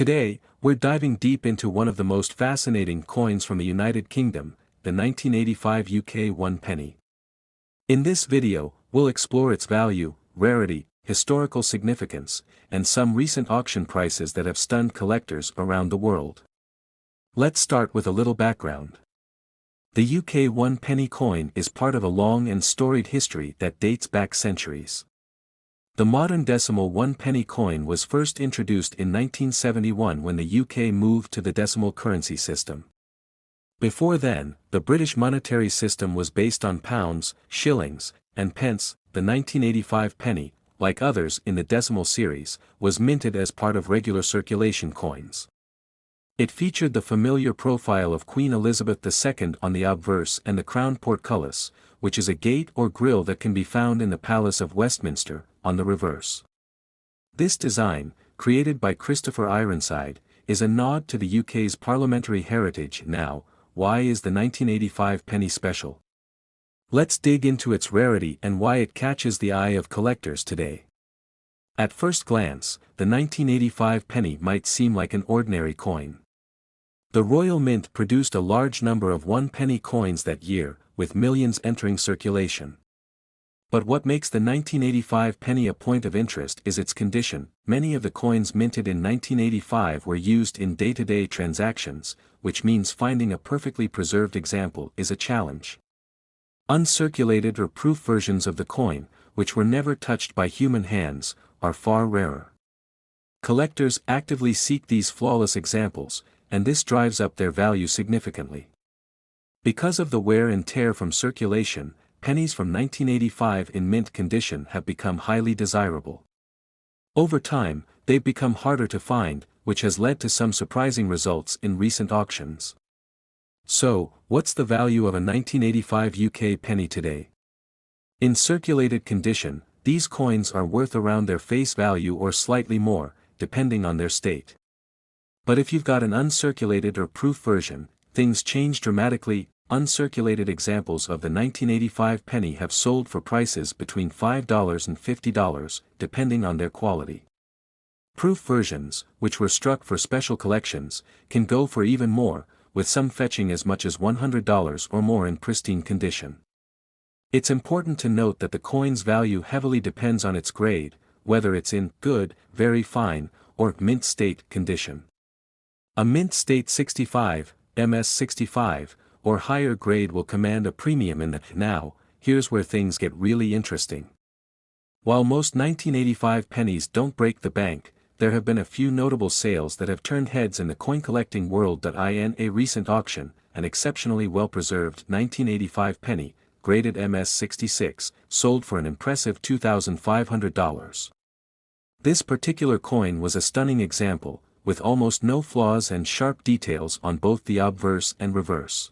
Today, we're diving deep into one of the most fascinating coins from the United Kingdom, the 1985 UK 1 penny. In this video, we'll explore its value, rarity, historical significance, and some recent auction prices that have stunned collectors around the world. Let's start with a little background. The UK 1 penny coin is part of a long and storied history that dates back centuries. The modern decimal 1 penny coin was first introduced in 1971 when the UK moved to the decimal currency system. Before then, the British monetary system was based on pounds, shillings, and pence. The 1985 penny, like others in the decimal series, was minted as part of regular circulation coins. It featured the familiar profile of Queen Elizabeth II on the obverse and the crown portcullis, which is a gate or grille that can be found in the Palace of Westminster, on the reverse. This design, created by Christopher Ironside, is a nod to the UK's parliamentary heritage. Now, why is the 1985 penny special? Let's dig into its rarity and why it catches the eye of collectors today. At first glance, the 1985 penny might seem like an ordinary coin. The Royal Mint produced a large number of 1 penny coins that year, with millions entering circulation. But what makes the 1985 penny a point of interest is its condition. Many of the coins minted in 1985 were used in day-to-day transactions, which means finding a perfectly preserved example is a challenge. Uncirculated or proof versions of the coin, which were never touched by human hands, are far rarer. Collectors actively seek these flawless examples, and this drives up their value significantly. Because of the wear and tear from circulation, pennies from 1985 in mint condition have become highly desirable. Over time, they've become harder to find, which has led to some surprising results in recent auctions. So, what's the value of a 1985 UK penny today? In circulated condition, these coins are worth around their face value or slightly more, depending on their state. But if you've got an uncirculated or proof version, things change dramatically. Uncirculated examples of the 1985 penny have sold for prices between $5 and $50, depending on their quality. Proof versions, which were struck for special collections, can go for even more, with some fetching as much as $100 or more in pristine condition. It's important to note that the coin's value heavily depends on its grade, whether it's in good, very fine, or mint state condition. A mint state 65, MS 65, or higher grade will command a premium in the. Now, here's where things get really interesting. While most 1985 pennies don't break the bank, there have been a few notable sales that have turned heads in the coin collecting world. In a recent auction, an exceptionally well-preserved 1985 penny, graded MS 66, sold for an impressive $2,500. This particular coin was a stunning example, with almost no flaws and sharp details on both the obverse and reverse.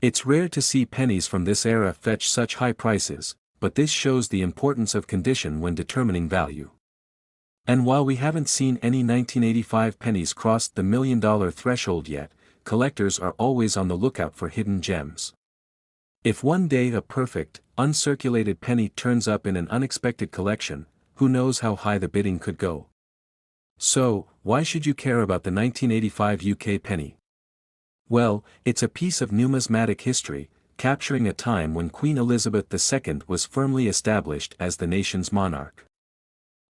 It's rare to see pennies from this era fetch such high prices, but this shows the importance of condition when determining value. And while we haven't seen any 1985 pennies cross the $1 million threshold yet, collectors are always on the lookout for hidden gems. If one day a perfect, uncirculated penny turns up in an unexpected collection, who knows how high the bidding could go. So, why should you care about the 1985 UK penny? Well, it's a piece of numismatic history, capturing a time when Queen Elizabeth II was firmly established as the nation's monarch.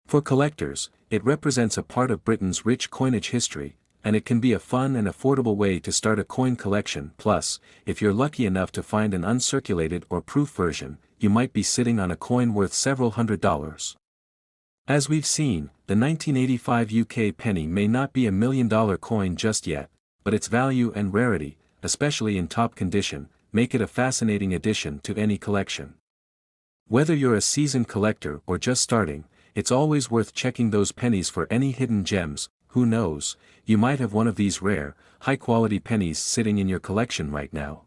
For collectors, it represents a part of Britain's rich coinage history, and it can be a fun and affordable way to start a coin collection. Plus, if you're lucky enough to find an uncirculated or proof version, you might be sitting on a coin worth several $100s. As we've seen, the 1985 UK penny may not be $1 million coin just yet, but its value and rarity, especially in top condition, make it a fascinating addition to any collection. Whether you're a seasoned collector or just starting, it's always worth checking those pennies for any hidden gems. Who knows, you might have one of these rare, high-quality pennies sitting in your collection right now.